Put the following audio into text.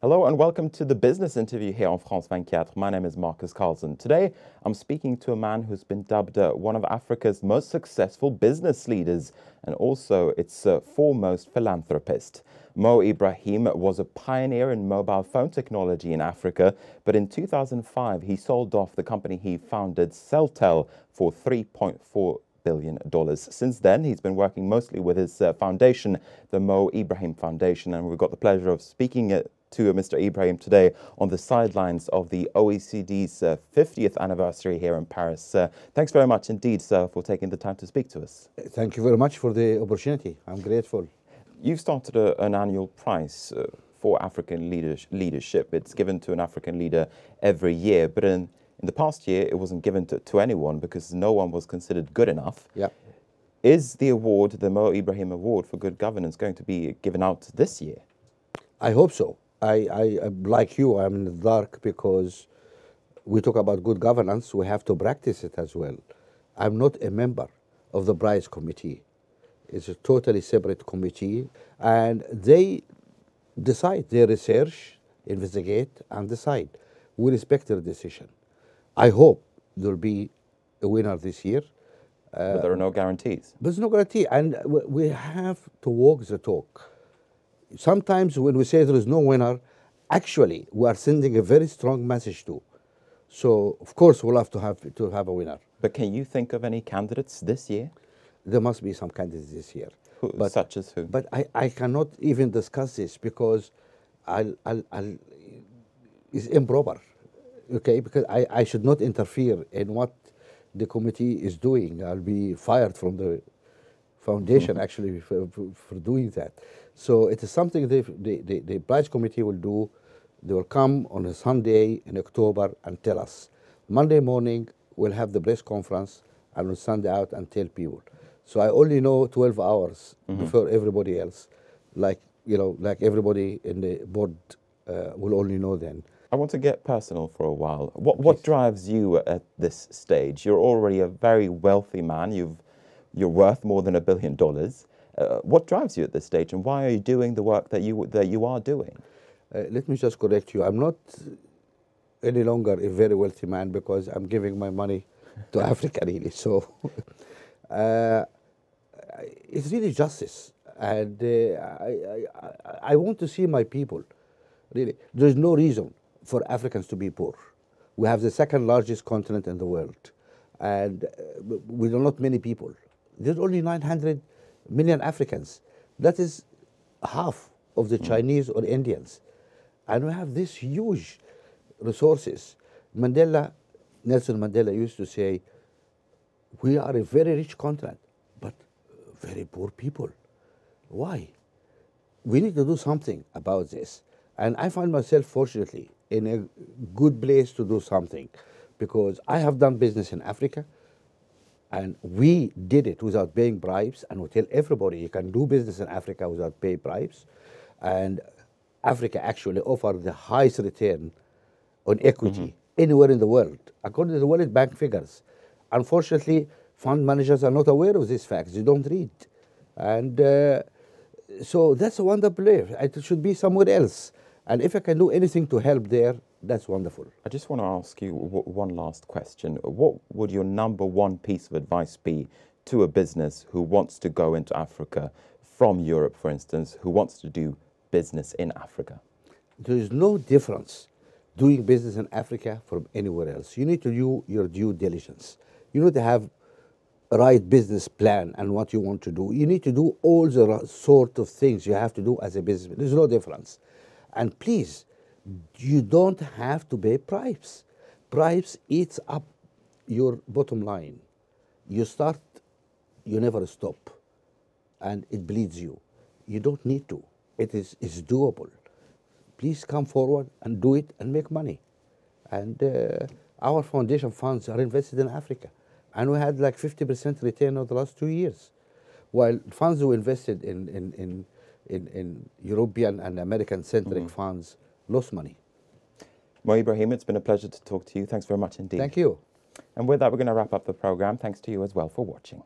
Hello and welcome to the business interview here on France 24. My name is Marcus Carlson. Today, I'm speaking to a man who's been dubbed one of Africa's most successful business leaders and also its foremost philanthropist. Mo Ibrahim was a pioneer in mobile phone technology in Africa, but in 2005, he sold off the company he founded, Celtel, for $3.4 billion. Since then, he's been working mostly with his foundation, the Mo Ibrahim Foundation, and we've got the pleasure of speaking to Mr. Ibrahim today on the sidelines of the OECD's 50th anniversary here in Paris. Thanks very much indeed, sir, for taking the time to speak to us. Thank you very much for the opportunity. I'm grateful. You've started an annual prize for African leadership. It's given to an African leader every year, but in the past year, it wasn't given to anyone because no one was considered good enough. Yeah. Is the award, the Mo Ibrahim Award for Good Governance, going to be given out this year? I hope so. I like you, I'm in the dark because we talk about good governance. We have to practice it as well. I'm not a member of the prize committee. It's a totally separate committee, and they decide, they research, investigate, and decide. We respect their decision. I hope there'll be a winner this year. But there are no guarantees. There's no guarantee, and we have to walk the talk. Sometimes when we say there is no winner, actually we are sending a very strong message too. So of course we'll have to have a winner. But can you think of any candidates this year? There must be some candidates this year. Such as who? But I cannot even discuss this because it's improper. Okay, because I should not interfere in what the committee is doing. I'll be fired from the foundation actually for doing that. So it is something the prize committee will do. They will come on a Sunday in October and tell us. Monday morning we'll have the press conference and we'll send out and tell people. So I only know 12 hours before everybody else, like everybody in the board will only know then. I want to get personal for a while. What drives you at this stage? You're already a very wealthy man. You're worth more than $1 billion. What drives you at this stage, and why are you doing the work that you are doing? Let me just correct you. I'm not any longer a very wealthy man because I'm giving my money to Africa, really. So it's really justice, and I want to see my people. Really, there's no reason for Africans to be poor. We have the second largest continent in the world, and with not many people. There's only 900 million Africans. That is half of the Chinese or Indians. And we have these huge resources. Nelson Mandela used to say, we are a very rich continent, but very poor people. Why? We need to do something about this. And I find myself, fortunately, in a good place to do something because I have done business in Africa. And we did it without paying bribes, and we tell everybody you can do business in Africa without paying bribes. And Africa actually offers the highest return on equity anywhere in the world, according to the World Bank figures. Unfortunately, fund managers are not aware of these facts. They don't read. And so that's a wonderful place. It should be somewhere else. And if I can do anything to help there, that's wonderful. I just want to ask you one last question. What would your #1 piece of advice be to a business who wants to go into Africa from Europe, for instance, who wants to do business in Africa? There is no difference doing business in Africa from anywhere else. You need to do your due diligence. You need to have a right business plan and what you want to do. You need to do all the sort of things you have to do as a businessman. There's no difference. And please, you don't have to pay bribes. Bribes eats up your bottom line. You start, you never stop, and it bleeds you. You don't need to. It's doable. Please come forward and do it and make money. And our foundation funds are invested in Africa. And we had like 50% return over the last 2 years. While funds we invested in European and American-centric funds lost money. Mo Ibrahim, it's been a pleasure to talk to you. Thanks very much indeed. Thank you. And with that, we're going to wrap up the program. Thanks to you as well for watching.